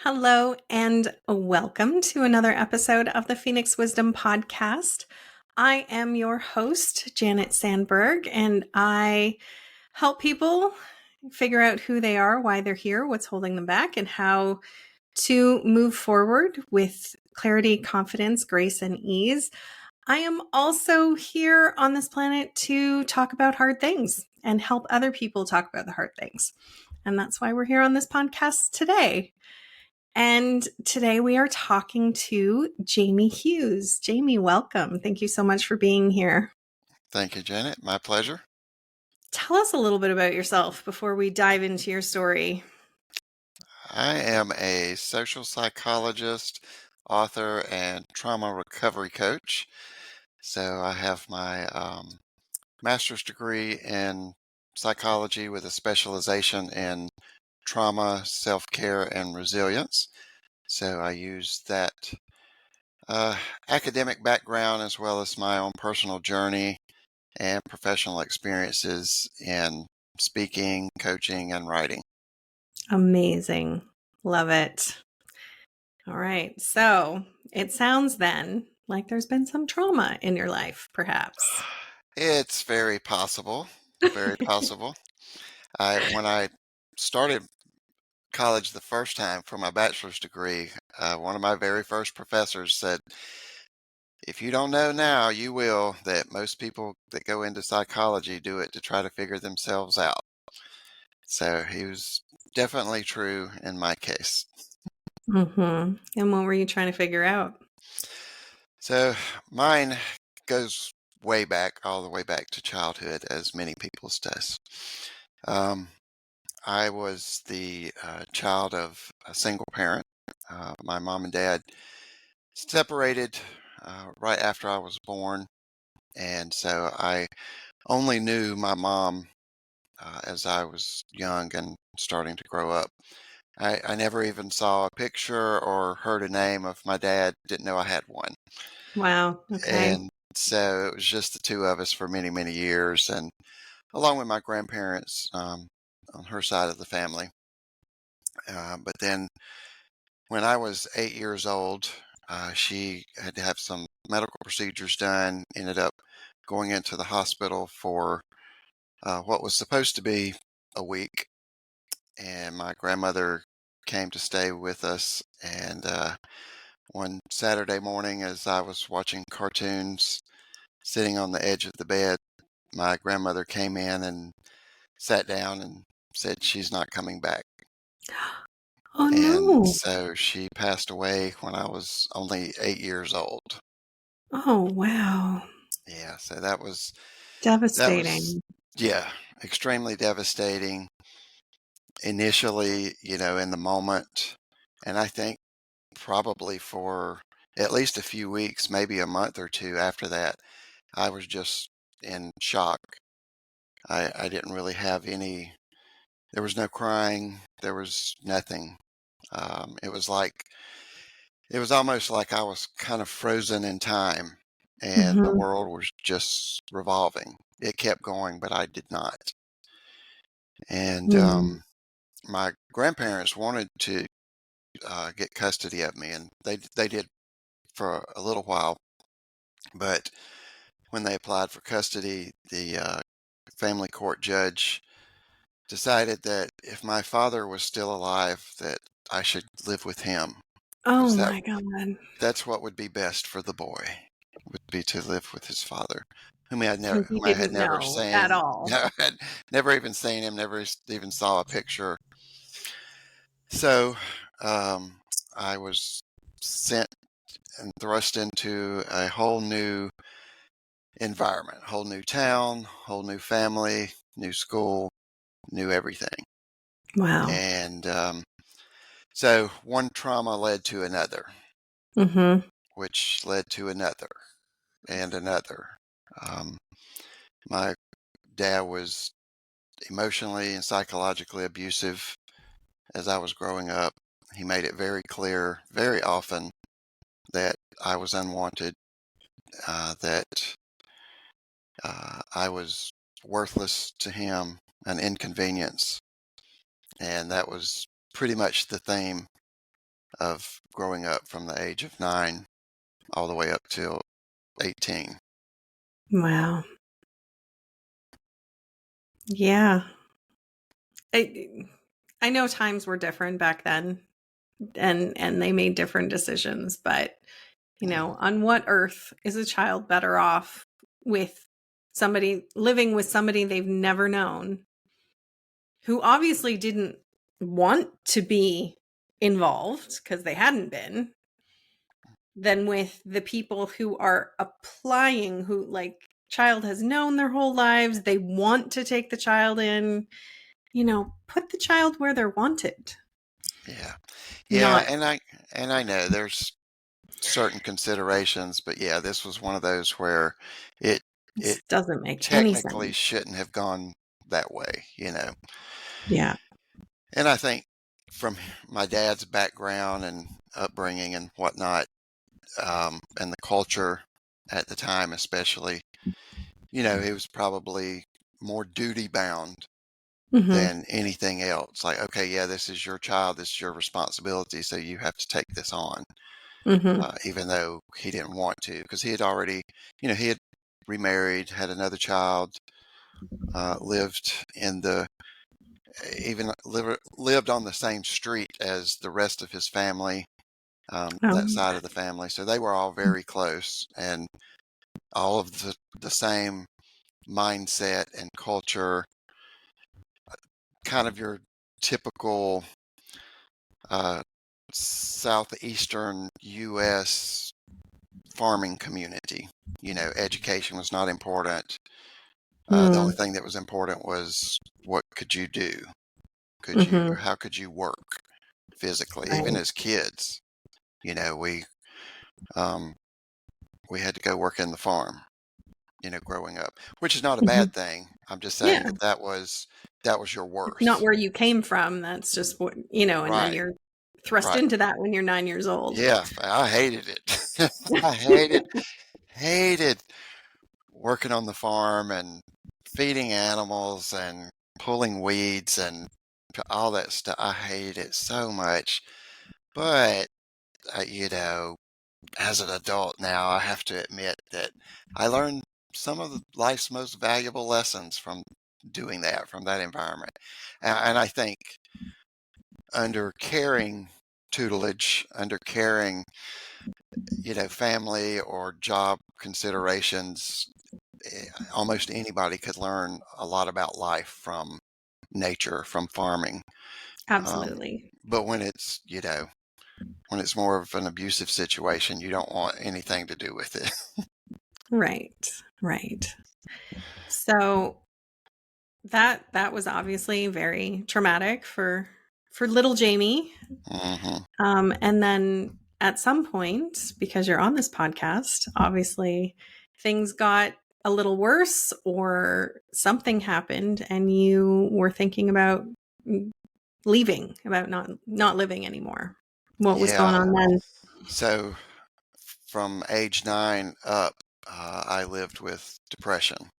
Hello, and welcome to another episode of the Phoenix Wisdom Podcast. I am your host, Janet Sandberg, and I help people figure out who they are, why they're here, what's holding them back, and how to move forward with clarity, confidence, grace, and ease. I am also here on this planet to talk about hard things and help other people talk about the hard things. And that's why we're here on this podcast today. And today we are talking to Jamie Hughes. Jamie, welcome. Thank you so much for being here. Thank you, Janet. My pleasure. Tell us a little bit about yourself before we dive into your story. I am a social psychologist, author, and trauma recovery coach. So I have my master's degree in psychology with a specialization in trauma, self-care, and resilience. So I use that academic background as well as my own personal journey and professional experiences in speaking, coaching, and writing. Amazing. Love it. All right. So it sounds then like there's been some trauma in your life, perhaps. It's very possible, very possible. When I started college the first time for my bachelor's degree, one of my very first professors said, "If you don't know now, you will, that most people that go into psychology do it to try to figure themselves out." So he was definitely true in my case. And what were you trying to figure out? So mine goes way back, all the way back to childhood, as many people's does. Um, I was the child of a single parent. My mom and dad separated right after I was born, and so I only knew my mom as I was young and starting to grow up. I never even saw a picture or heard a name of my dad, didn't know I had one. Wow. Okay. And so it was just the two of us for many, many years, and along with my grandparents on her side of the family. But then when I was 8 years old, she had to have some medical procedures done, ended up going into the hospital for what was supposed to be a week. And my grandmother came to stay with us. And one Saturday morning, as I was watching cartoons, sitting on the edge of the bed, my grandmother came in and sat down and said she's not coming back. Oh, And no. so she passed away when I was only 8 years old. Oh, wow. Yeah, so that was Devastating. yeah, extremely devastating initially, in the moment. And I think probably for at least a few weeks, maybe a month or two after that, I was just in shock. I didn't really have there was no crying, there was nothing. It was almost like I was kind of frozen in time and the hmm world was just revolving. It kept going, but I did not. And my grandparents wanted to get custody of me, and they did for a little while. But when they applied for custody, the family court judge decided that if my father was still alive, that I should live with him Oh, because my God. that's what would be best for the boy, would be to live with his father, And he whom I had didn't never know at seen. all. No, had never even seen him, never even saw a picture. So I was sent and thrust into a whole new environment, whole new town, whole new family, new school, new everything. Wow. And so one trauma led to another, hmm which led to another and another. Um, my dad was emotionally and psychologically abusive as I was growing up. He made it very clear, very often, that I was unwanted, that I was worthless to him, an inconvenience. And that was pretty much the theme of growing up from the age of 9 all the way up till 18. Wow. Yeah. I know times were different back then, and they made different decisions, but on what earth is a child better off with somebody living with somebody they've never known, who obviously didn't want to be involved because they hadn't been, than with the people who are applying, who like child has known their whole lives, they want to take the child in, put the child where they're wanted. Yeah. Yeah, Not and I know there's certain considerations, but yeah, this was one of those where it it This doesn't make any technically sense. shouldn't have gone that way. Yeah. And I think from my dad's background and upbringing and whatnot, and the culture at the time, especially, he was probably more duty bound Mhm. than anything else. Like, okay, yeah, this is your child, this is your responsibility, so you have to take this on, Mhm. even though he didn't want to, because he had already, he had remarried, had another child, lived in the even lived on the same street as the rest of his family, that Um, side of the family. So they were all very close and all of the same mindset and culture, kind of your typical uh, southeastern U.S. farming community. Education was not important. The only mm, thing that was important was what could you do? mhm. How could you work physically? Even Right. as kids, you know, we, um, we had to go work in the farm, growing up, which is not a Mhm. bad thing. I'm just saying Yeah. that was your It's not worth. where you came from. That's just what, and then Right, you're thrust right. into that when you're 9 years old. Yeah, I hated it. I hated working on the farm and feeding animals and pulling weeds and all that stuff. I hated it so much. But, as an adult now, I have to admit that I learned some of life's most valuable lessons from doing that, from that environment. And I think under caring tutelage, under caring, family or job considerations, almost anybody could learn a lot about life from nature, from farming. Absolutely. But when it's more of an abusive situation, you don't want anything to do with it. Right. Right. So that was obviously very traumatic for little Jamie. Hmm. And then at some point, because you're on this podcast, obviously things got a little worse or something happened and you were thinking about leaving, about not living anymore. What was going Yeah. on then? So from age 9 up, I lived with depression.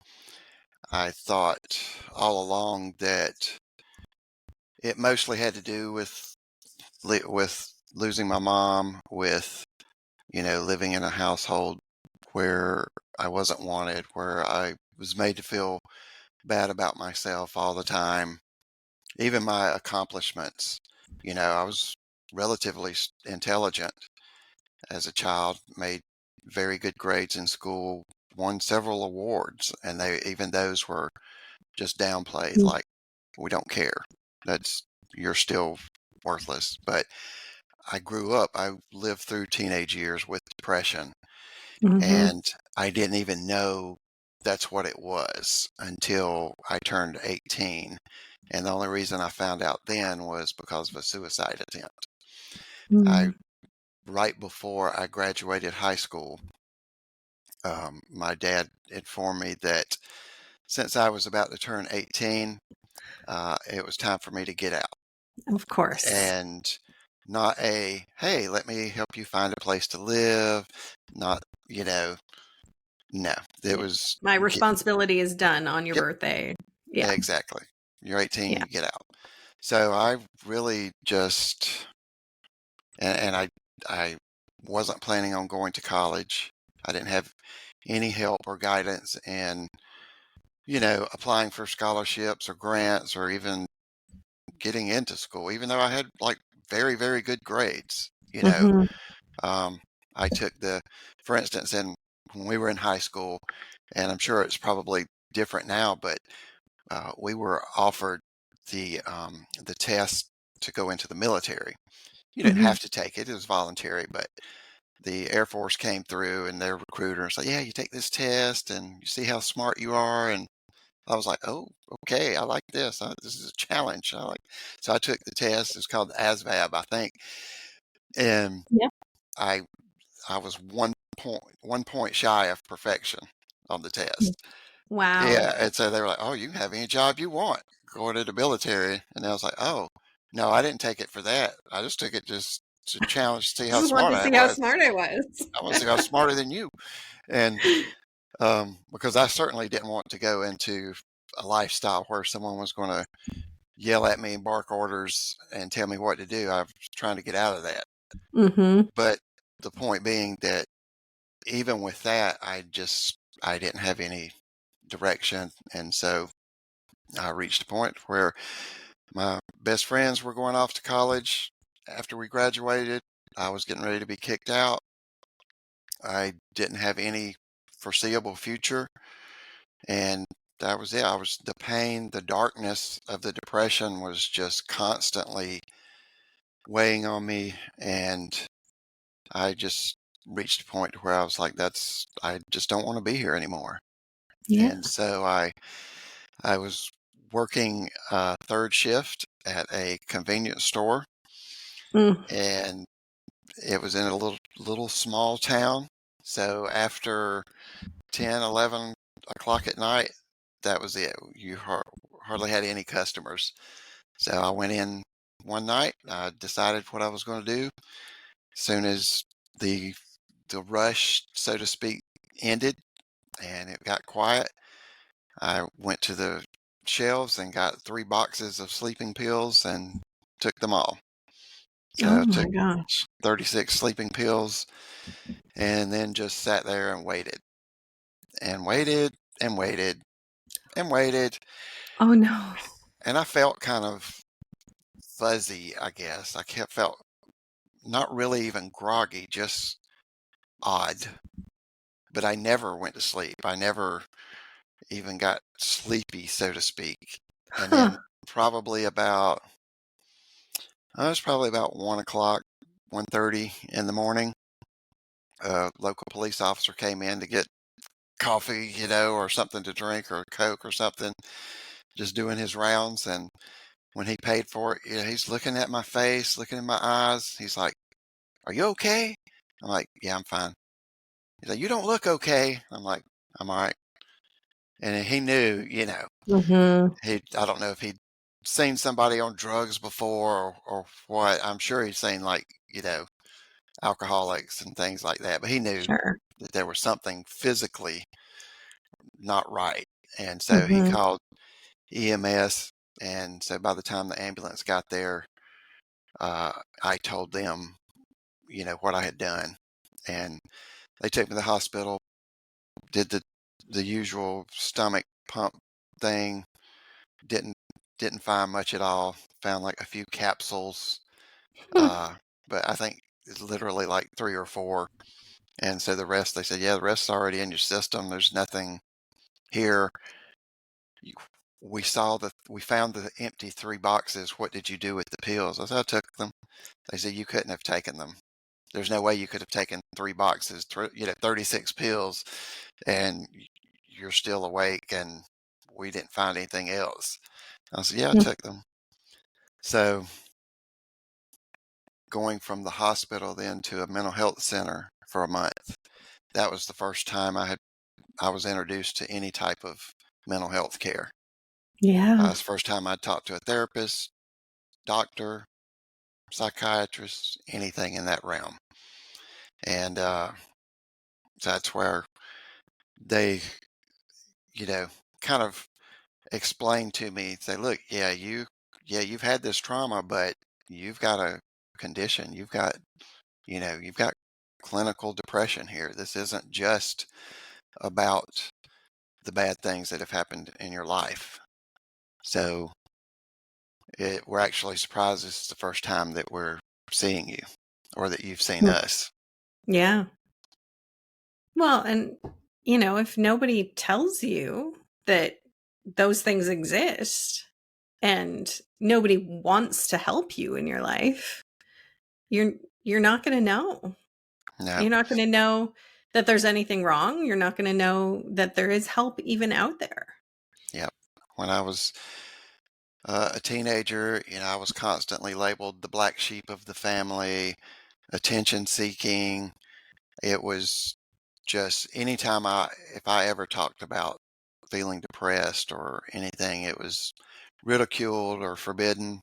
I thought all along that it mostly had to do with losing my mom, with living in a household where I wasn't wanted, where I was made to feel bad about myself all the time, even my accomplishments. I was relatively intelligent as a child, made very good grades in school, won several awards, and even those were just downplayed, like, we don't care. That's You're still worthless. But I lived through teenage years with depression, Mm-hmm. and I didn't even know that's what it was until I turned 18. And the only reason I found out then was because of a suicide attempt. I Mm. Right before I graduated high school, my dad informed me that since I was about to turn 18, it was time for me to get out. Of course. And not a, hey, let me help you find a place to live. Not, you know, no, it Yeah. was, My get, responsibility is done on your yep, birthday. Yeah. exactly. You're 18, Yeah. you get out. So I really just and I wasn't planning on going to college. I didn't have any help or guidance in, applying for scholarships or grants or even getting into school, even though I had like very, very good grades. Mhm. Um, I took for instance, when we were in high school, and I'm sure it's probably different now, but we were offered the test to go into the military. You didn't Mhm. have to take it; it was voluntary. But the Air Force came through, and their recruiter said, "Yeah, you take this test, and you see how smart you are." And I was like, "Oh, okay, I like this. This is a challenge." So I took the test. It's called the ASVAB, I think, and Yep. I I was 1 point shy of perfection on the Mm. test. Wow. Yeah, and so they were like, "Oh, you can have any job you want going to the military." And I was like, "Oh, no, I didn't take it for that. I just took it just to challenge, see how Just wanted smart to I see how was. smart I was. I want to see how smarter than you." And because I certainly didn't want to go into a lifestyle where someone was going to yell at me, bark orders, and tell me what to do. I was trying to get out of that. Mhm. But the point being that even with that, I didn't have any direction, and so I reached a point where my best friends were going off to college after we graduated. I was getting ready to be kicked out. I didn't have any foreseeable future, and that was it. The pain, the darkness of the depression was just constantly weighing on me, and I just reached a point where I was like, I just don't want to be here anymore. Yeah. And so I was working third shift at a convenience store, Mm. and it was in a little small town. So after 10, 11 o'clock at night, that was it. You hardly had any customers. So I went in one night. I decided what I was going to do. As soon as the the rush, so to speak, ended and it got quiet, I went to the shelves and got 3 boxes of sleeping pills and took them all. So Oh I my took gosh. 36 sleeping pills and then just sat there and waited and waited and waited and waited. Oh no. And I felt kind of fuzzy, I guess. Felt not really even groggy, just odd. But I never went to sleep. I never even got sleepy, so to speak. And then Huh. probably about it was probably about 1 o'clock, 1:30 in the morning. A local police officer came in to get coffee, or something to drink or a Coke or something, just doing his rounds. And when he paid for it, he's looking at my face, looking in my eyes. He's like, "Are you okay?" I'm like, "Yeah, I'm fine." He's like, "You don't look okay." I'm like, "I'm all right." And he knew, Mhm. I don't know if he'd seen somebody on drugs before or what. I'm sure he'd seen like, alcoholics and things like that, but he knew Sure. that there was something physically not right. And so he Mhm. called EMS. And so by the time the ambulance got there, I told them, what I had done. And they took me to the hospital, did the usual stomach pump thing, didn't didn't find much at all. Found like a few capsules, Hmm. uh, but I think it's literally like three or four. And so the rest, they said, yeah, the rest's already in your system. There's nothing here. You- we found the empty 3 boxes. What did you do with the pills? I said, I took them. They said, you couldn't have taken them. There's no way you could have taken 3 boxes, 36 pills, and you're still awake. And we didn't find anything else. I said, yeah, I took them. So going from the hospital then to a mental health center for a month, that was the first time I was introduced to any type of mental health care. Yeah. It's the first time I talked to a therapist, doctor, psychiatrist, anything in that realm. And so that's where they, you know, kind of explained to me, say, look, yeah, you've had this trauma, but you've got to condition. You've got clinical depression here. This isn't just about the bad things that have happened in your life. So we're actually surprised this is the first time that we're seeing you or that you've seen us. Yeah. Well, and if nobody tells you that those things exist and nobody wants to help you in your life, you're you're not going to know. No. You're not going to know that there's anything wrong. You're not going to know that there is help even out there. Yep. When I was a teenager, I was constantly labeled the black sheep of the family, attention seeking. It was just anytime if I ever talked about feeling depressed or anything, it was ridiculed or forbidden.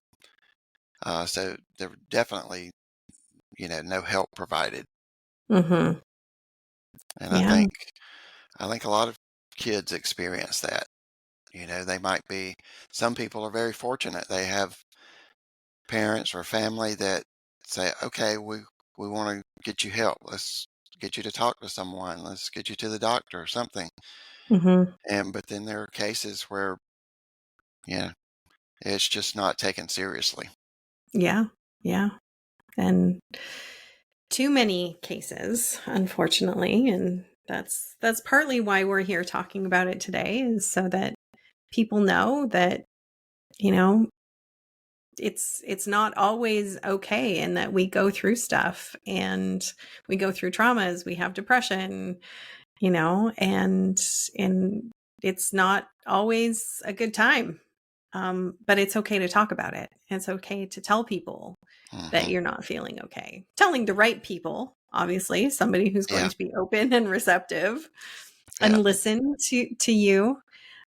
So there were definitely, no help provided. Mhm. And Yeah. I think a lot of kids experience that. Some people are very fortunate. They have parents or family that say, okay, we want to get you help. Let's get you to talk to someone. Let's get you to the doctor or something. Mhm. But then there are cases where, yeah, it's just not taken seriously. Yeah. Yeah. And too many cases, unfortunately, and that's partly why we're here talking about it today, is so that people know that, you know, it's not always okay, and that we go through stuff and we go through traumas, we have depression, and it's not always a good time. But it's okay to talk about it. It's okay to tell people that Hmm. you're not feeling okay. Telling the right people, obviously, somebody who's going Yeah, to be open and receptive yeah, and listen to you.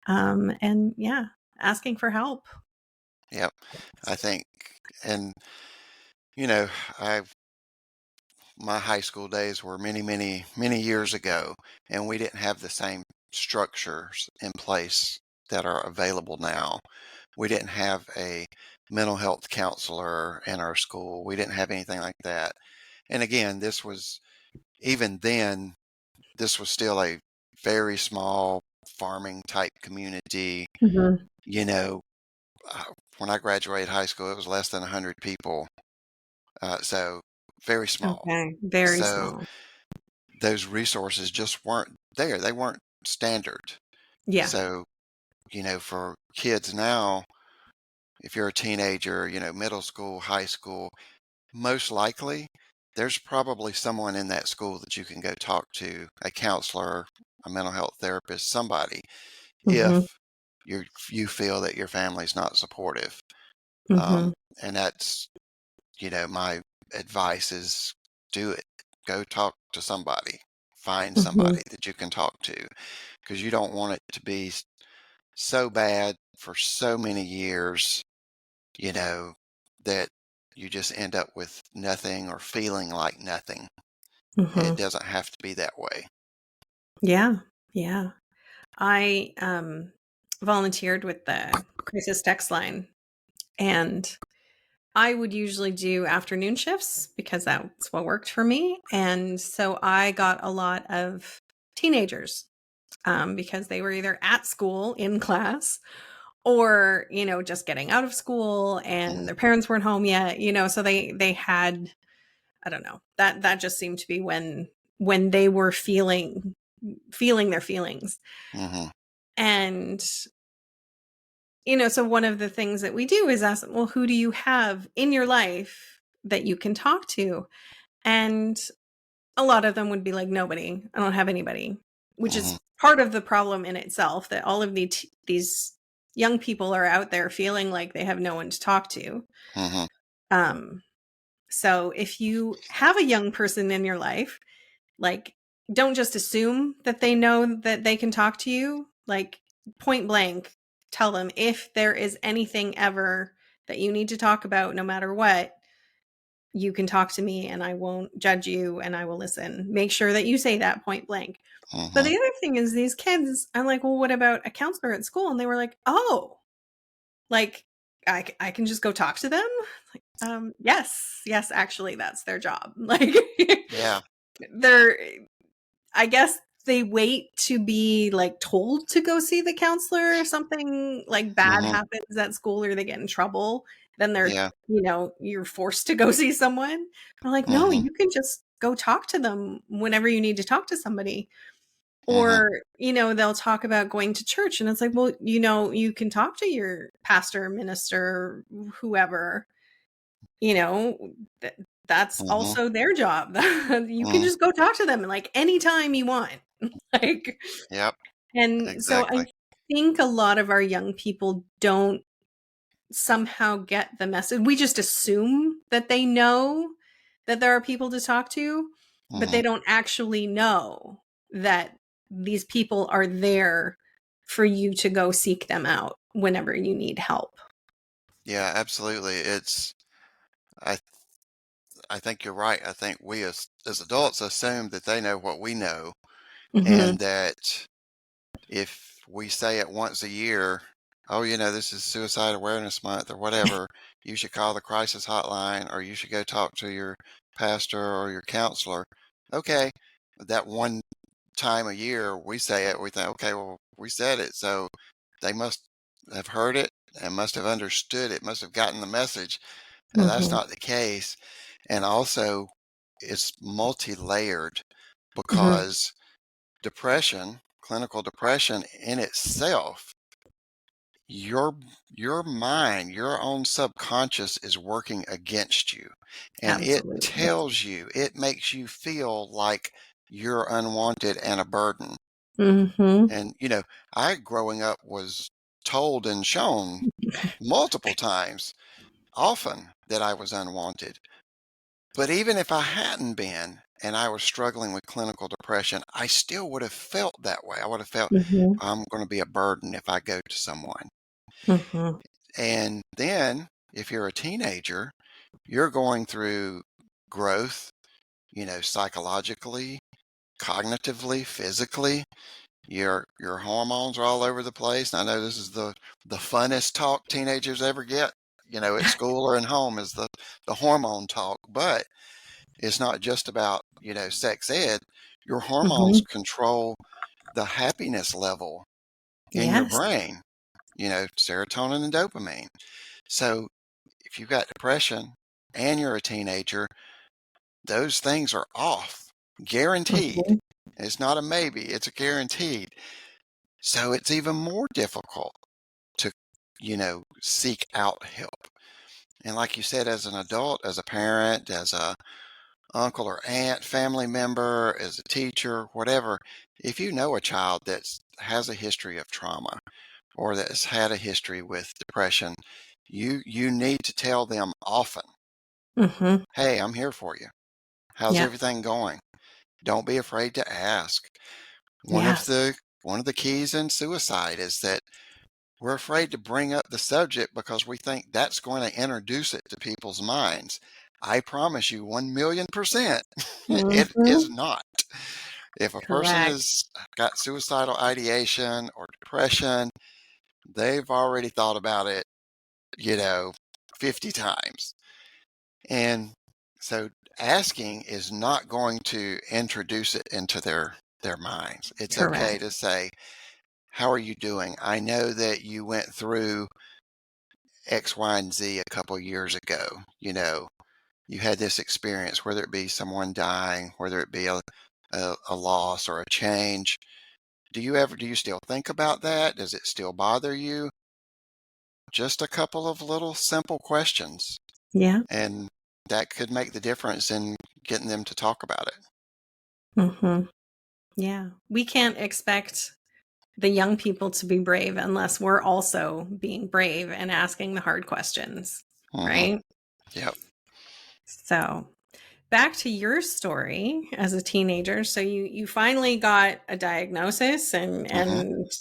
And yeah, asking for help. yep. I think, and you know, I my high school days were many, many, many years ago, and we didn't have the same structures in place that are available now. We didn't have a mental health counselor in our school. We didn't have anything like that. And again, even then, this was still a very small farming type community. Mhm. You know, when I graduated high school, it was less than 100 people. So very small. Okay. Very So small. those resources just weren't there. They weren't standard. Yeah. So, for kids now, if you're a teenager, middle school, high school, most likely there's probably someone in that school that you can go talk to, a counselor, a mental health therapist, somebody, Mhm. if you feel that your family's not supportive. Mhm. And that's, my advice is do it. Go talk to somebody. Find Mhm. somebody that you can talk to because you don't want it to be so bad for so many years, you know, that you just end up with nothing or feeling like nothing. It Mhm. doesn't have to be that way. Yeah. Yeah. I volunteered with the crisis text line, and I would usually do afternoon shifts because that's what worked for me. And so I got a lot of teenagers, because they were either at school in class or, just getting out of school and Mhm, their parents weren't home yet, so they had, I don't know, that just seemed to be when they were feeling their feelings. mhm, And so one of the things that we do is ask them, well, who do you have in your life that you can talk to? And a lot of them would be like, nobody, I don't have anybody, which mhm, is part of the problem in itself, that all of these young people are out there feeling like they have no one to talk to. mhm, Um, so if you have a young person in your life, like, don't just assume that they know that they can talk to you. Like, point blank, tell them, if there is anything ever that you need to talk about, no matter what, you can talk to me and I won't judge you and I will listen. Make sure that you say that point blank. But mhm. the other thing is, these kids, I'm like, well, what about a counselor at school? And they were like, oh, like, I can just go talk to them. Yes, actually, that's their job. Like, Yeah. they're, I guess they wait to be like told to go see the counselor or something like bad Hmm. happens at school or they get in trouble. Then Yeah. you're forced to go see someone. They're like, no, Hmm. you can just go talk to them whenever you need to talk to somebody. Hmm. Or, they'll talk about going to church and it's like, well, you can talk to your pastor, minister, whoever, you know, th- that's Hmm. also their job. You can Hmm. just go talk to them like anytime you want. Like, Yep. and so I Exactly. think a lot of our young people don't somehow get the message. We just assume that they know that there are people to talk to, but Hmm. they don't actually know that these people are there for you to go seek them out whenever you need help. Yeah, absolutely. I I think you're right. I think we as adults assume that they know what we know, Mhm. and that if we say it once a year, oh, this is Suicide Awareness Month or whatever, you should call the crisis hotline or you should go talk to your pastor or your counselor. Okay, that one time a year we say it, we think, okay, well, we said it, so they must have heard it and must have understood it, must have gotten the message. And that's Mhm. not the case. And also, it's multi-layered Mhm. because depression, clinical depression in itself, your your mind, your own subconscious is working against you. And it Absolutely. tells you, it makes you feel like you're unwanted and a burden. Mhm. And I growing up was told and shown multiple times, often, that I was unwanted. But even if I hadn't been and I was struggling with clinical depression, I still would have felt that way. I would have felt Mhm. I'm going to be a burden if I go to someone. Mhm. And then if you're a teenager, you're going through growth, psychologically, cognitively, physically. Your hormones are all over the place. And I know this is the funnest talk teenagers ever get, at school or at home is the hormone talk. But it's not just about, sex ed. Your hormones Mhm. control the happiness level in your Yes. brain, serotonin and dopamine. So if you've got depression and you're a teenager, those things are off, guaranteed. Mhm. It's not a maybe, it's a guaranteed. So it's even more difficult to, seek out help. And like you said, as an adult, as a parent, as a uncle or aunt, family member, as a teacher, whatever, if you know a child that has a history of trauma or that's had a history with depression, you need to tell them often, Mhm. hey, I'm here for you. How's Yeah. everything going? Don't be afraid to ask. One of Yes. the one of the keys in suicide is that we're afraid to bring up the subject because we think that's going to introduce it to people's minds. I promise you 1,000,000% it is Mhm. not. If a person Correct. has got suicidal ideation or depression, they've already thought about it, you know, 50 times. And so asking is not going to introduce it into their minds. It's okay Correct. to say, "How are you doing? I know that you went through X, Y, and Z a couple years ago. You had this experience, whether it be someone dying, whether it be a loss or a change. Do you still think about that? Does it still bother you?" Just a couple of little simple questions, Yeah. and that could make the difference in getting them to talk about it. Mhm. Yeah. We can't expect the young people to be brave unless we're also being brave and asking the hard questions, Hmm. right? Yep. So, back to your story as a teenager. So you finally got a diagnosis Hmm. and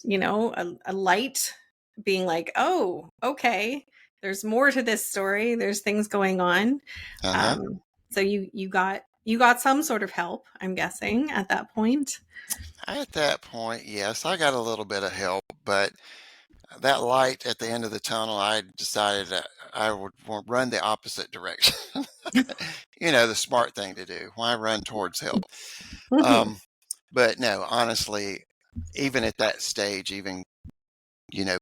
a light being like, "Oh, okay. There's more to this story. There's things going on." Uh-huh. Um so you got some sort of help, I'm guessing, at that point. At that point, yes, I got a little bit of help, but that light at the end of the tunnel, I decided that I would run the opposite direction. The smart thing to do. Why run towards help? Hmm. Um, but no, honestly, even at that stage, even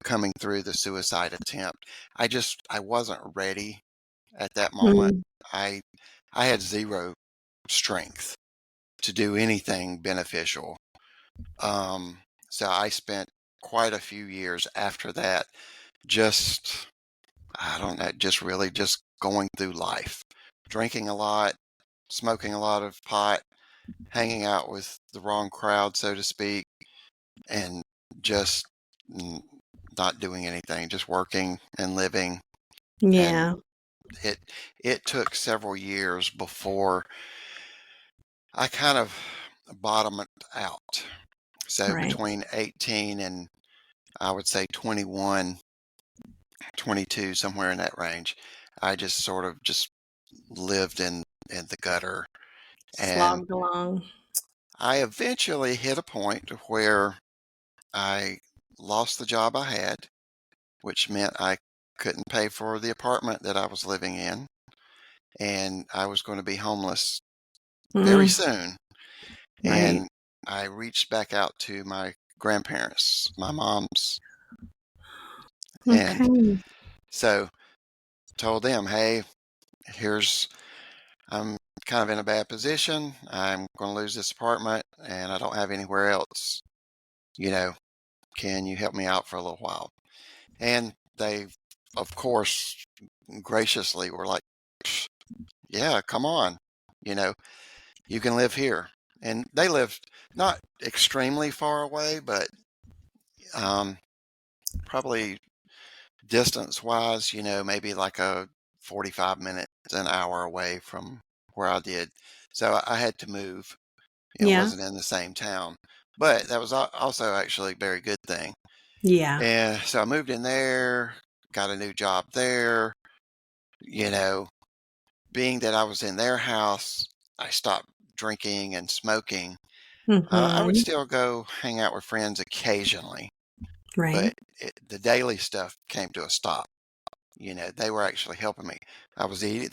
coming through the suicide attempt, I wasn't ready at that moment. Mm. I I had zero strength to do anything beneficial. Um, so I spent quite a few years after that just, I don't know, just really just going through life, drinking a lot, smoking a lot of pot, hanging out with the wrong crowd, so to speak, and just not doing anything, just working and living. And Yeah. it it took several years before I kind of bottomed out. So Right. between 18 and I would say 21, 22, somewhere in that range, I just sort of just lived in the gutter. And Slogged along. I eventually hit a point where I lost the job I had, which meant I couldn't pay for the apartment that I was living in, and I was going to be homeless very Mm. soon. Right. And I reached back out to my grandparents, my mom's, and Okay. so told them, "Hey, here's I'm kind of in a bad position. I'm going to lose this apartment, and I don't have anywhere else. You know, can you help me out for a little while?" And they, of course, graciously were like, "Yeah, come on. You know, you can live here." And they lived not extremely far away, but um, probably distance wise, maybe like a 45 minutes, an hour away from where I did. So I had to move. It Yeah. wasn't in the same town, but that was also actually a very good thing. Yeah. And so I moved in there, got a new job there. You know, being that I was in their house, I stopped drinking and smoking. I would Hmm. still go hang out with friends occasionally, Right. but the daily stuff came to a stop. They were actually helping me. I was eating,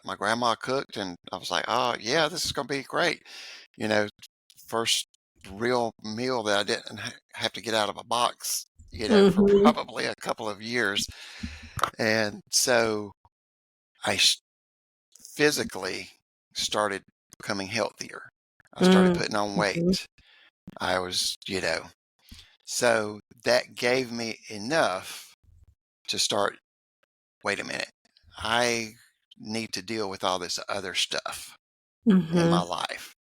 my grandma cooked, and I was like, oh, yeah, this is going to be great. You know, First real meal that I didn't have to get out of a box, for Hmm. probably a couple of years. And so I physically started becoming healthier. I started Mm. putting on Mhm. weight. I was, so that gave me enough to start, wait a minute, I need to deal with all this other stuff in my Mhm. life.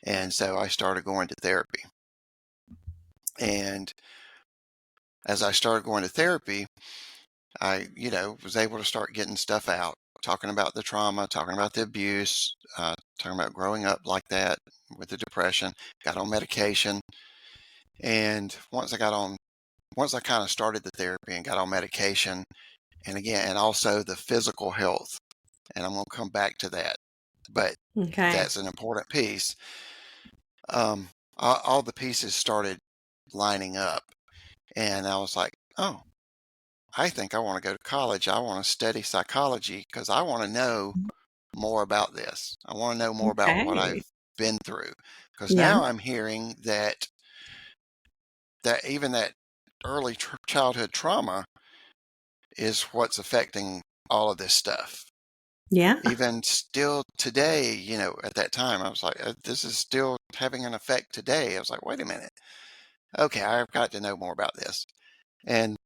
And so I started going to therapy. And as I started going to therapy, I, was able to start getting stuff out, talking about the trauma, talking about the abuse, talking about growing up like that with the depression, got on medication. And once I kind of started the therapy and got on medication, and again, and also the physical health, and I'm going to come back to that, but Okay. that's an important piece. Um, all the pieces started lining up, and I was like, oh, I think I want to go to college. I want to study psychology because I want to know more about this. I want to know more about what Okay. I've been through. Because Yeah. now I'm hearing that even that early childhood trauma is what's affecting all of this stuff. Yeah. Even still today, at that time, I was like, this is still having an effect today. I was like, wait a minute. Okay, I've got to know more about this. And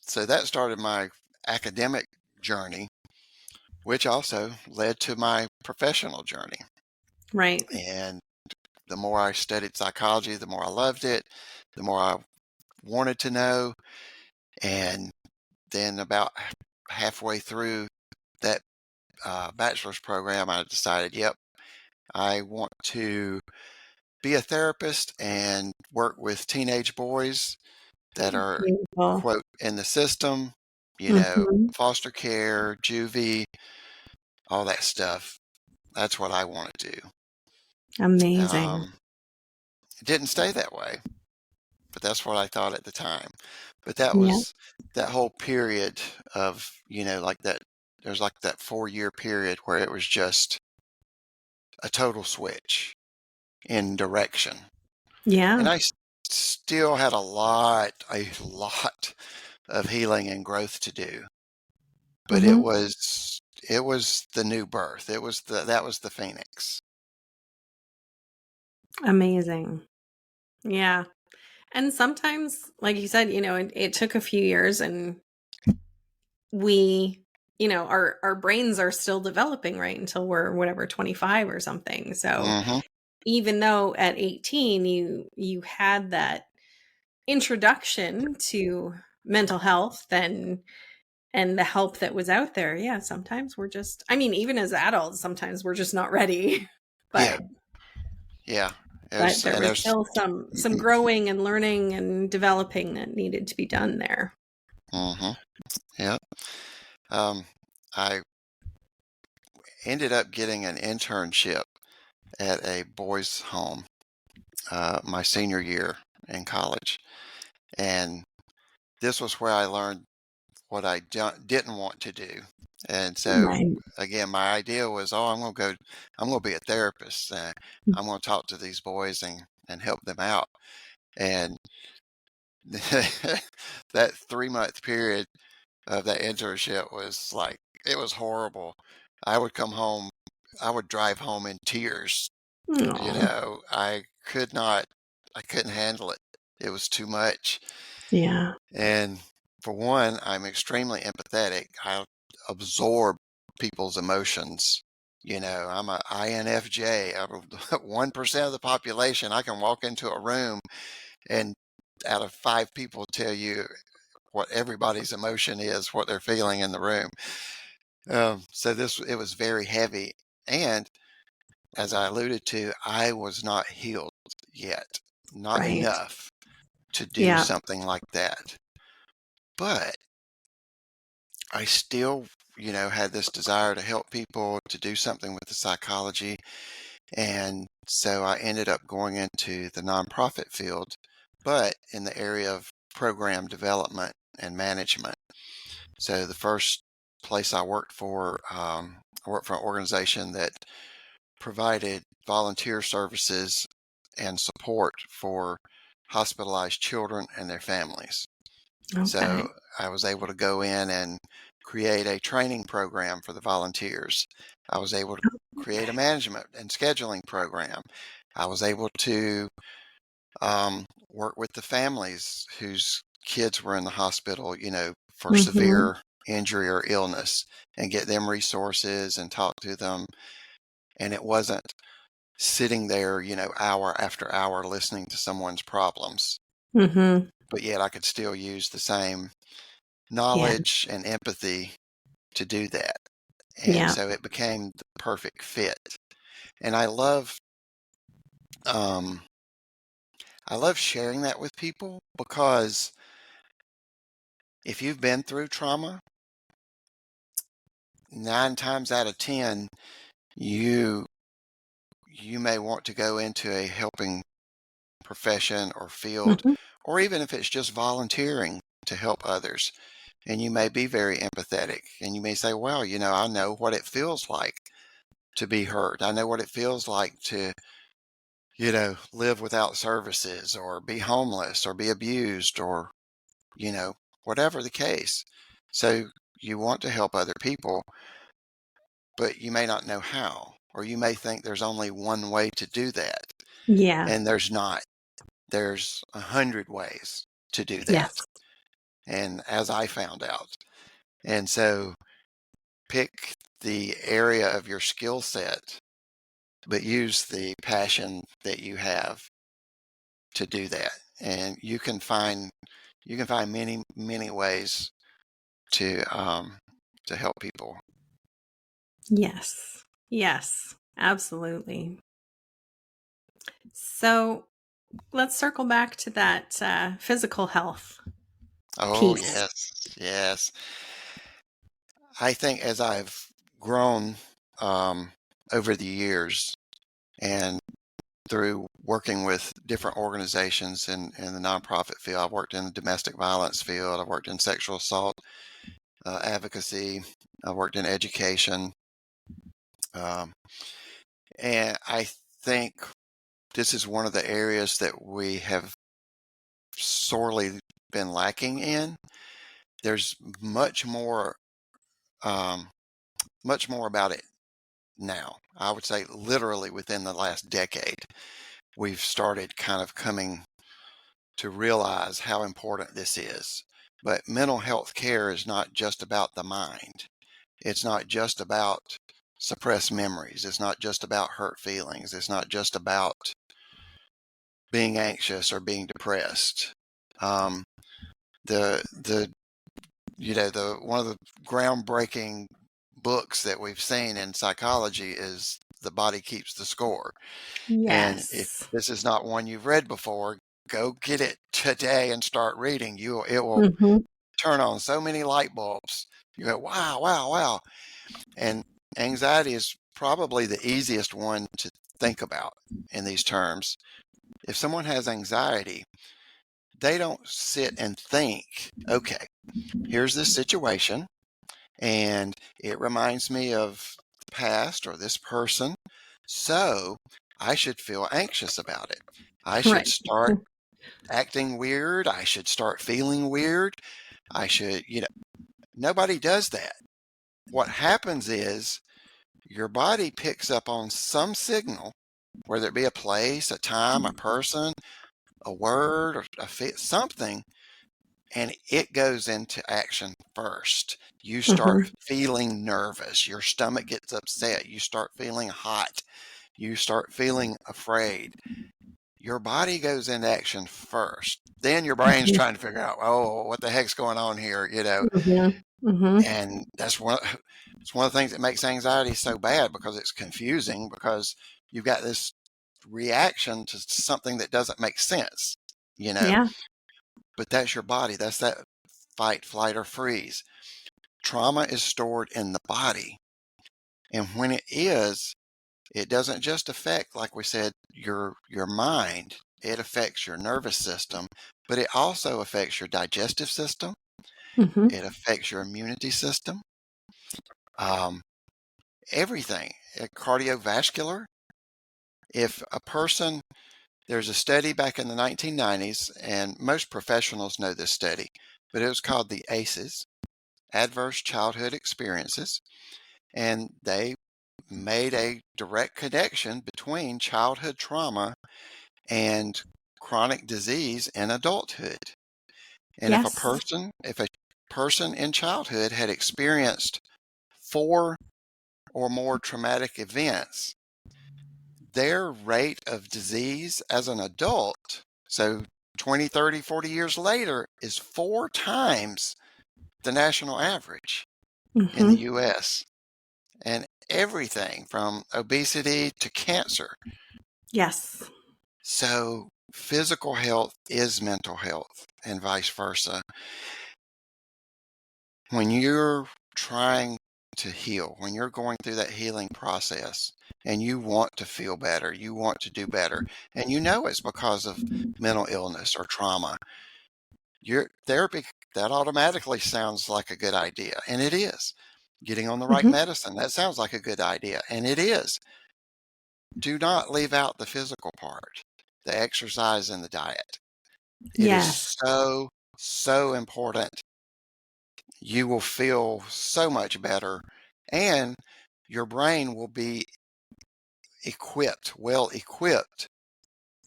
so that started my academic journey, which also led to my professional journey. Right. And the more I studied psychology, the more I loved it, the more I wanted to know. And then about halfway through that bachelor's program, I decided, yep, I want to be a therapist and work with teenage boys that are, Beautiful. quote, in the system, Mhm. foster care, juvie, all that stuff. That's what I want to do. Amazing. Um, it didn't stay that way. but that's what I thought at the time. But that Yeah. was that whole period of, like that, there's like that 4-year period where it was just a total switch in direction. And Yeah. still had a lot of healing and growth to do. But it Hmm. was it was the new birth. That was the phoenix. Amazing. Yeah. And sometimes, like you said, it took a few years, and we, our brains are still developing, right? Until we're whatever, 25 or something. So Hmm. even though at 18 you had that introduction to mental health and the help that was out there, yeah, sometimes we're just, I mean, even as adults, sometimes we're just not ready. Yeah, but yeah. but there was There's still some growing and learning and developing that needed to be done there. hmm yeah. Um, I ended up getting an internship at a boys' home my senior year in college, and this was where I learned what I didn't want to do. And so, Right. again, my idea was, oh, I'm going to be a therapist. I'm going to talk to these boys and help them out. And that 3-month period of that internship was like, it was horrible. I would come home, I would drive home in tears. Oh, I couldn't handle it. It was too much. yeah. And for one, I'm extremely empathetic. I absorb people's emotions. I'm a INFJ. I'm 1% of the population. I can walk into a room and out of 5 people tell you what everybody's emotion is, what they're feeling in the room. So it was very heavy. And as I alluded to, I was not healed yet, not Right. enough to do Yeah. something like that. But I still, had this desire to help people, to do something with the psychology. And so I ended up going into the nonprofit field, but in the area of program development and management. So the first place I worked for an organization that provided volunteer services and support for hospitalized children and their families. Okay. So I was able to go in and create a training program for the volunteers. I was able to create a management and scheduling program. I was able to work with the families whose kids were in the hospital, for Mm-hmm. severe injury or illness, and get them resources and talk to them. And it wasn't sitting there, hour after hour listening to someone's problems, Mm-hmm. but yet I could still use the same Yeah. knowledge and empathy to do that. And Yeah. so it became the perfect fit. And um, I love sharing that with people because if you've been through trauma, 9 times out of 10, you you may want to go into a helping profession or field, Mm-hmm. or even if it's just volunteering to help others. And you may be very empathetic and you may say, well, I know what it feels like to be hurt. I know what it feels like to, live without services or be homeless or be abused or, you know, whatever the case. So you want to help other people, but you may not know how, or you may think there's only one way to do that. Yeah. And there's not. There's 100 ways to do that. Yes. And as I found out. And so pick the area of your skill set, but use the passion that you have to do that. And you can find many, many ways to help people. Yes. Yes. Absolutely. So let's circle back to that physical health Oh, piece. yes, yes. I think as I've grown over the years and through working with different organizations in the nonprofit field. I've worked in the domestic violence field. I've worked in sexual assault advocacy. I've worked in education. Um, and I think this is one of the areas that we have sorely been lacking in. There's much more about it now. I would say literally within the last decade, we've started kind of coming to realize how important this is. But mental health care is not just about the mind. It's not just about suppressed memories. It's not just about hurt feelings. It's not just about being anxious or being depressed. The one of the groundbreaking books that we've seen in psychology is The Body Keeps the Score. And if Yes. this is not one you've read before, go get it today and start reading. It will Mm-hmm. turn on so many light bulbs. You go, wow, wow, wow. And anxiety is probably the easiest one to think about in these terms. If someone has anxiety, they don't sit and think, okay, here's this situation, and it reminds me of the past or this person, so I should feel anxious about it. I should Right. start acting weird. I should start feeling weird. I should, nobody does that. What happens is your body picks up on some signal, whether it be a place, a time, a person, a word, or something, and it goes into action first. You start Mm-hmm. feeling nervous. Your stomach gets upset. You start feeling hot. You start feeling afraid. Your body goes into action first. Then your brain's Mm-hmm. trying to figure out, oh, what the heck's going on here, Mm-hmm. Mm-hmm. And it's one of the things that makes anxiety so bad, because it's confusing, because you've got this reaction to something that doesn't make sense, you know. Yeah. But that's your body. That's that fight, flight, or freeze. Trauma is stored in the body. And when it doesn't just affect, like we said, your mind. It affects your nervous system, but it also affects your digestive system. Mm-hmm. It affects your immunity system. Um, Everything. Cardiovascular. If a person, there's a study back in the 1990s, and most professionals know this study, but it was called the ACEs, Adverse Childhood Experiences, and they made a direct connection between childhood trauma and chronic disease in adulthood. And if a Yes. person in childhood had experienced 4 or more traumatic events, their rate of disease as an adult, so 20, 30, 40 years later, is 4 times the national average in the Mm-hmm. US. And everything from obesity to cancer. Yes. So physical health is mental health, and vice versa. When you're trying to heal, when you're going through that healing process and you want to feel better, you want to do better, and you know it's because of mental illness or trauma, your therapy, that automatically sounds like a good idea. And it is. Getting on the right Mm-hmm. medicine, that sounds like a good idea. And it is. Do not leave out the physical part, the exercise and the diet. It is Yes. so, so important. You will feel so much better, and your brain will be well equipped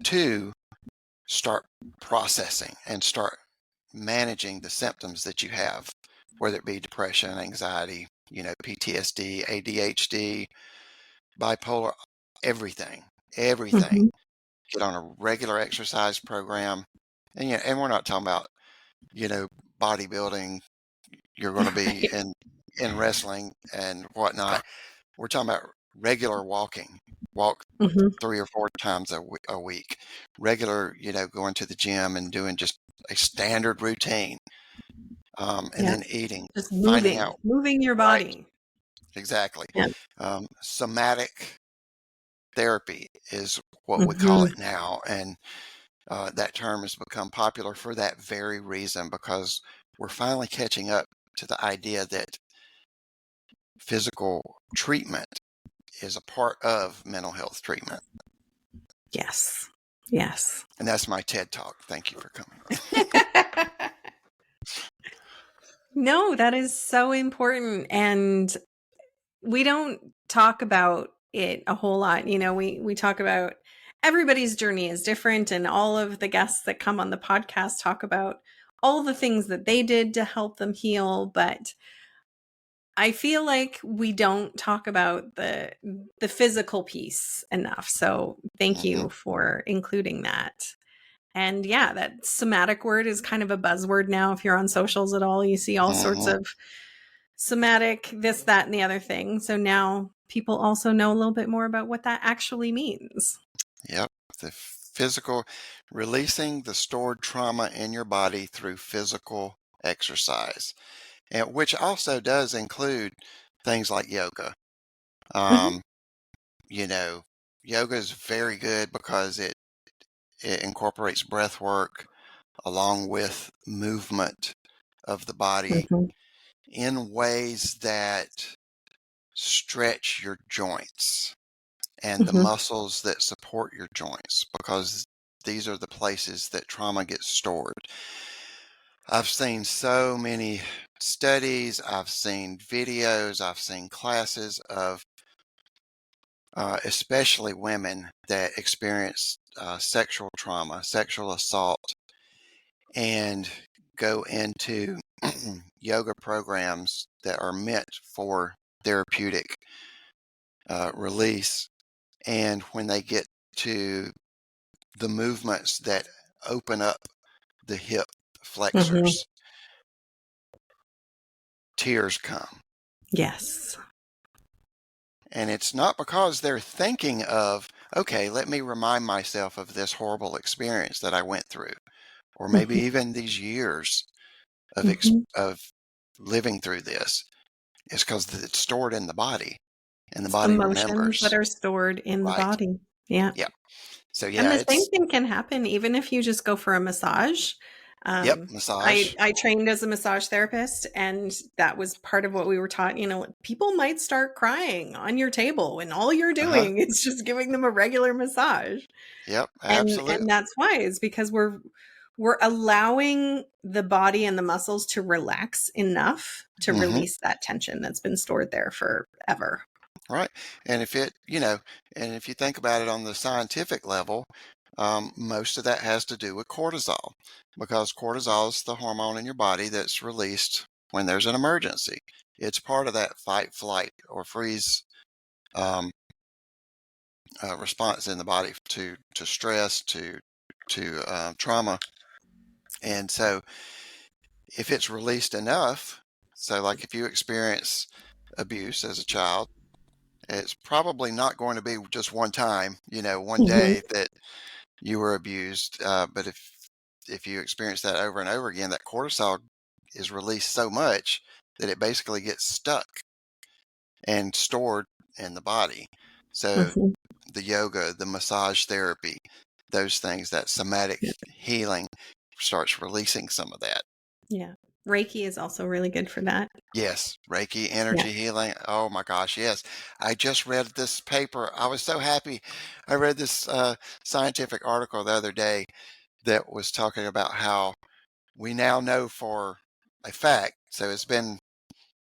to start processing and start managing the symptoms that you have, whether it be depression, anxiety, PTSD, ADHD, bipolar, everything, everything. Mm-hmm. Get on a regular exercise program. And we're not talking about, you know, bodybuilding. You're going to be Right. in wrestling and whatnot. We're talking about regular walking. Walk Mm-hmm. 3 or 4 times a week. Regular, going to the gym and doing just a standard routine. And Yeah. then eating, Just finding moving, out, moving your right, body. exactly. Yeah. Somatic therapy is what we call Mm-hmm. it now. And that term has become popular for that very reason, because we're finally catching up to the idea that physical treatment is a part of mental health treatment. Yes. Yes. And that's my TED Talk. Thank you for coming on. No, that is so important. And we don't talk about it a whole lot. You know, we talk about everybody's journey is different, and all of the guests that come on the podcast talk about all the things that they did to help them heal, but I feel like we don't talk about the physical piece enough. So thank Mm-hmm. you for including that. And yeah, that somatic word is kind of a buzzword now. If you're on socials at all, you see all sorts Mm-hmm. of somatic, this, that, and the other thing. So now people also know a little bit more about what that actually means. Yep. The physical, releasing the stored trauma in your body through physical exercise, and which also does include things like yoga. Hmm. Um, you know, yoga is very good because it incorporates breath work along with movement of the body Hmm. in ways that stretch your joints and the Hmm. muscles that support your joints, because these are the places that trauma gets stored. I've seen so many studies, I've seen videos, I've seen classes of especially women that experience sexual trauma, sexual assault, and go into yoga programs that are meant for therapeutic release. And when they get to the movements that open up the hip Hmm. flexors, tears come. Yes. And it's not because they're thinking of, okay, let me remind myself of this horrible experience that I went through, or maybe Hmm. even these years Hmm. of living through this. It's because it's stored in the body, and the It's the body emotions that remembers. are stored in the Right. body. Yeah. Yeah. So And yeah, the same it's, thing can happen even if you just go for a massage. yep, I massage. I trained as a massage therapist, and that was part of what we were taught. You know, people might start crying on your table, and all you're Uh-huh. doing is just giving them a regular massage. Yep, And absolutely. that's why, is because we're allowing the body and the muscles to relax enough to Hmm. release that tension that's been stored there forever. Right. And if it, and if you think about it on the scientific level, most of that has to do with cortisol, because cortisol is the hormone in your body that's released when there's an emergency. It's part of that fight, flight, or freeze um, response in the body to stress, to trauma. And so, if it's released enough, so like if you experience abuse as a child, it's probably not going to be just one time, one Hmm. day that you were abused. But if you experience that over and over again, that cortisol is released so much that it basically gets stuck and stored in the body. So Hmm. the yoga, the massage therapy, those things, that somatic Yeah. healing starts releasing some of that. Yeah. Reiki is also really good for that. Yes, Reiki, Yeah. energy healing. Oh my gosh, yes. I just read this paper. I was so happy. I read this scientific article the other day that was talking about how we now know for a fact. So it's been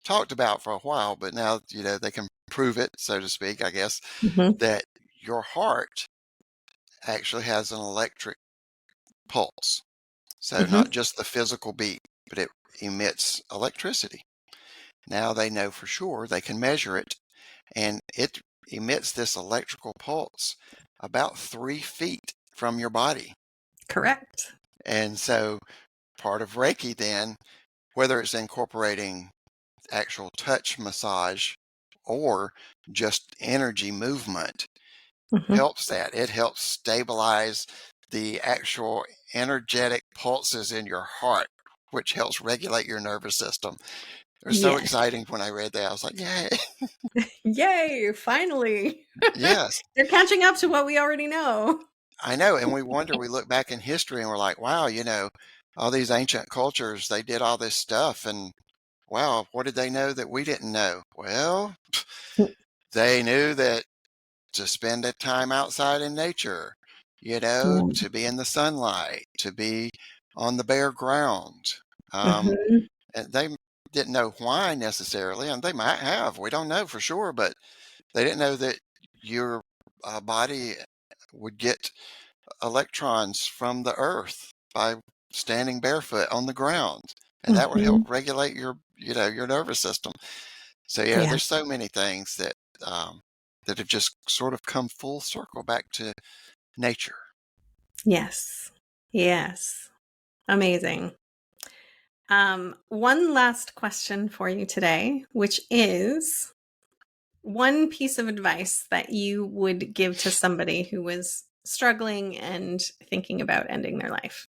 talked about for a while, but now, they can prove it, so to speak, I guess, Hmm. that your heart actually has an electric pulse. So Hmm. not just the physical beat, but it emits electricity. Now they know for sure, they can measure it, and it emits this electrical pulse about 3 feet from your body. Correct. And so part of Reiki then, whether it's incorporating actual touch massage or just energy movement, Hmm. helps that. It helps stabilize the actual energetic pulses in your heart, which helps regulate your nervous system. It was so Yes. exciting when I read that. I was like, yay. Yay, finally. Yes, They're catching up to what we already know. I know. And we look back in history and we're like, wow, all these ancient cultures, they did all this stuff. And wow, what did they know that we didn't know? Well, they knew that to spend that time outside in nature, Yeah. to be in the sunlight, to be on the bare ground. Hmm. And they didn't know why necessarily, and they might have. We don't know for sure, but they didn't know that your body would get electrons from the earth by standing barefoot on the ground, and that would help Hmm. regulate your nervous system. So yeah, Yeah. there's so many things that have just sort of come full circle back to nature. Yes. Yes. Amazing. One last question for you today, which is one piece of advice that you would give to somebody who was struggling and thinking about ending their life.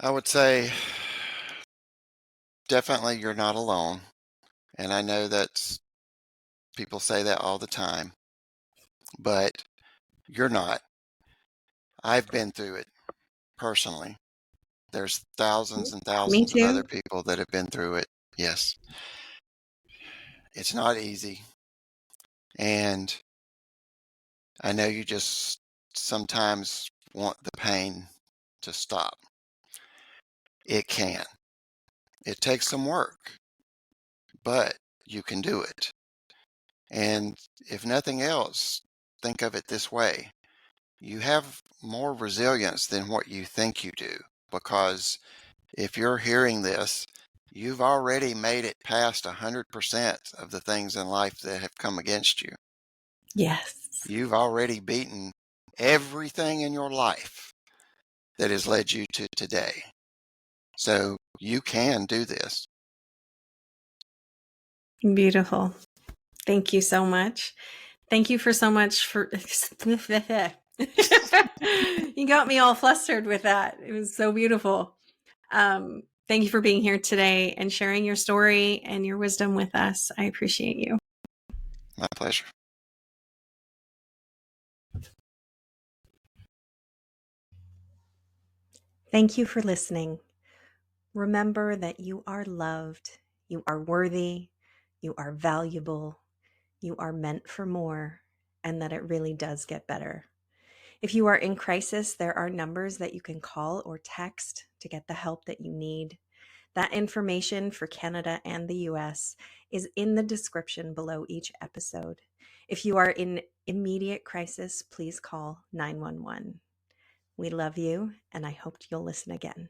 I would say definitely you're not alone, and I know that people say that all the time, but you're not. I've been through it personally. There's thousands and Me thousands of other too. people that have been through it. Yes, it's not easy. And I know you just sometimes want the pain to stop. It can. It takes some work, but you can do it. And if nothing else, think of it this way. You have more resilience than what you think you do, because if you're hearing this, you've already made it past 100% of the things in life that have come against you. Yes. You've already beaten everything in your life that has led you to today. So you can do this. Beautiful. Thank you so much. Thank you for so much for you got me all flustered with that. It was so beautiful. Thank you for being here today and sharing your story and your wisdom with us. I appreciate you. My pleasure. Thank you for listening. Remember that you are loved, you are worthy, you are valuable, you are meant for more, and that it really does get better. If you are in crisis, there are numbers that you can call or text to get the help that you need. That information for Canada and the US is in the description below each episode. If you are in immediate crisis, please call 911. We love you, and I hope you'll listen again.